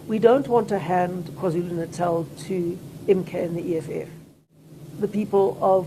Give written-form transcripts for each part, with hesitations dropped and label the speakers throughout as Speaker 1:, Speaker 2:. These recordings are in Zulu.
Speaker 1: We don't want to hand KwaZulu-Natal to MK and the EFF. The people of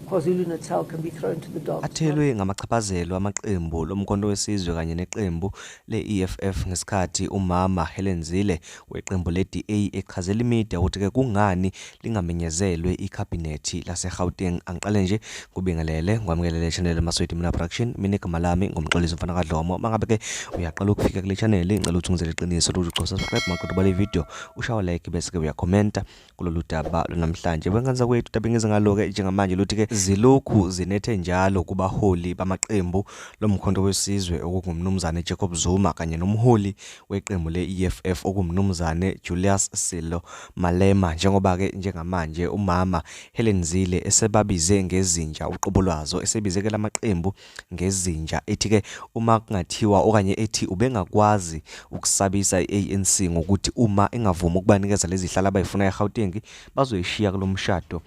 Speaker 1: KwaZulu-Natal can be thrown to the dogs.
Speaker 2: Athelwe ngamachaphazelo amaqembu lomkhonto wesizwe kanye neqembu le-EFF ngesikhathi umama Helen Zille weqembu le-DA echazela imedia ukuthi ke kungani lingamenyezelwe ikhabhinethi lase-Gauteng. Angiqale nje kubingelele ngwamkelele channel Masweti Mina Production, mina igama lami ngumxolisi Mfana kaDlomo. Mangabe ke uyaqala ukufika kule channel ngicela ukuthi ungizele iqiniso ukuthi subscribe maqedwe bale video, ushawa like bese ke uyakhomenta kulolu daba namhlanje. Wengenza kwethu tabengeze ngalo ke njengamanje luthi ke zilokhu zinethe njalo kubaholi bamaqembu lomkhonto wesizwe okungumnumzane Jacob Zuma kanye nomholi weqembu le-EFF okungumnumzane Julius Silo Malema, njengoba ke njengamanje umama Helen Zille esebabize ngezinja uqobo lwazo, esebizeke lamaqembu ngezinja, ethi ke uma kungathiwa okanye ethi ubengakwazi ukusabisa i-ANC ngokuthi uma engavuma ukubanikeza lezi hlala abayifuna eGauteng bazoyishiya kulomshado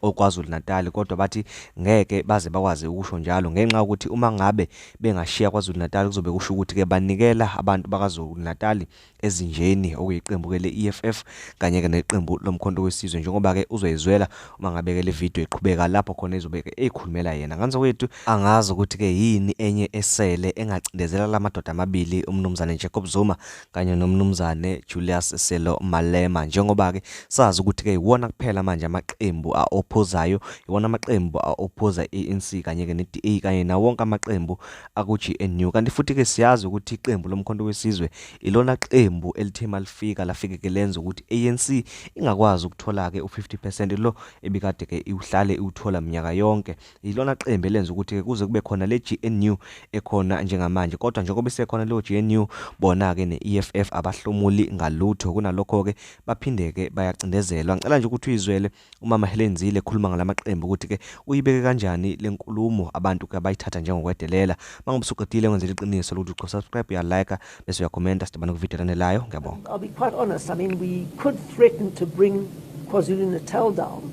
Speaker 2: oKwaZulu Natal, kodwa bathi ngeke baze bakwazi ukusho njalo ngenxa ukuthi uma ngabe bengashiya KwaZulu Natal kuzobe kusho ukuthi ke banikela abantu bakaZulu Natal ezinjeni okuyiqembu ke le-EFF kanye ke neqembu lomkhonto wesizwe, njengoba ke uzoyizwela uma ngabe ke le video iqhubeka lapho khona izobe ke ekhulumela yena. Nganzo kwethu angazi ukuthi ke yini enye esele engacindezela lamadoda amabili, umnumzane Jacob Zuma kanye nomnumzane Julius Silo Malema, njengoba ke sazi ukuthi ke iwona kuphela manje amaqembu aopposayo, iwona amaqembu aopposa ANC kanye ke ne-DA kanye na wonke amaqembu aku-GNU. Kanti futhi ke siyazi ukuthi iqembu lomkhonto wesizwe ilona qembu elithema lafike ke lenza ukuthi ANC ingakwazi ukuthola ke u50% lo ebikade ke iuhlale uthola minyaka yonke. Ilona qembu elenza ukuthi ke kuze kube khona le GNU ekhona njengamanje, kodwa njengoba isekhona lo GNU bona ke ne-EFF abahlomuli ngalutho. Kunalokho ke baphinde ke bayacindezelwa. Ngicela nje ukuthi uyizwele umama Helen Zille ekhuluma ngalamaqembu ukuthi ke uyibeke kanjani lenkulumo abantu ke bayithatha njengokwedelela. Mangabe usuqedile ngenzela iqiniso lokuthi usubscribe, ya like bese uyakhomenta sidibana kuvideo lanelayo. Ngiyabonga.
Speaker 1: I'll be quite honest, I mean, we could threaten to bring KwaZulu-Natal down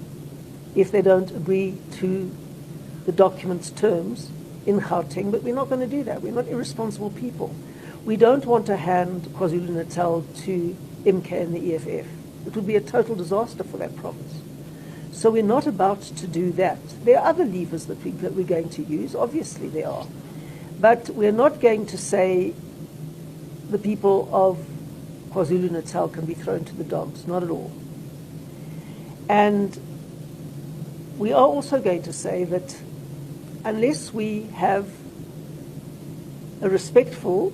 Speaker 1: if they don't agree to the document's terms in Gauteng, but we're not going to do that. We're not irresponsible people. We don't want to hand KwaZulu-Natal to MK and the EFF. It would be a total disaster for that province. So we're not about to do that. There are other levers that we're going to use, obviously there are. But we're not going to say the people of KwaZulu-Natal can be thrown to the dogs, not at all. And we are also going to say that unless we have a respectful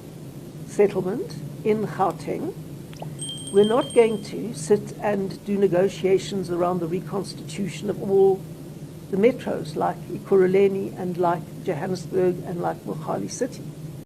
Speaker 1: settlement in Gauteng, we're not going to sit and do negotiations around the reconstitution of all the metros like Ekurhuleni and like Johannesburg and like Mogale City.